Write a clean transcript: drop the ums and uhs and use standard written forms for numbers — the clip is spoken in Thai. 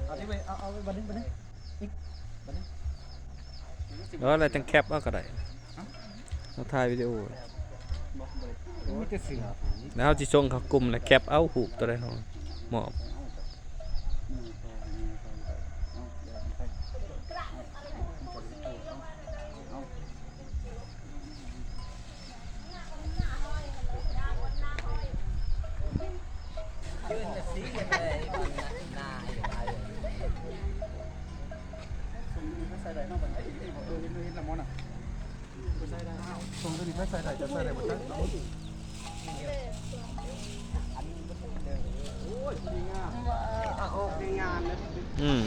เอาที่ไปเอาไปบันทึกอีกบันทึก แล้วอะไรจังแคปเอาก็ได้เราถ่ายวิดีโอมีแต่เสือ แล้วเขาจะส่งเขากลุ่มแล้วแคปเอาหูปตัวใดเขาหมอบ ยืนจะสีกันเลยหน้าไอ้ ใส่ได้นอกบันทึกดูนี่ละมอนอ่ะใส่ได้ตรงนี้ใส่ได้จะใส่ได้หมดทั้งโอ้ยดีงามโอ้ดีงามนะ อืม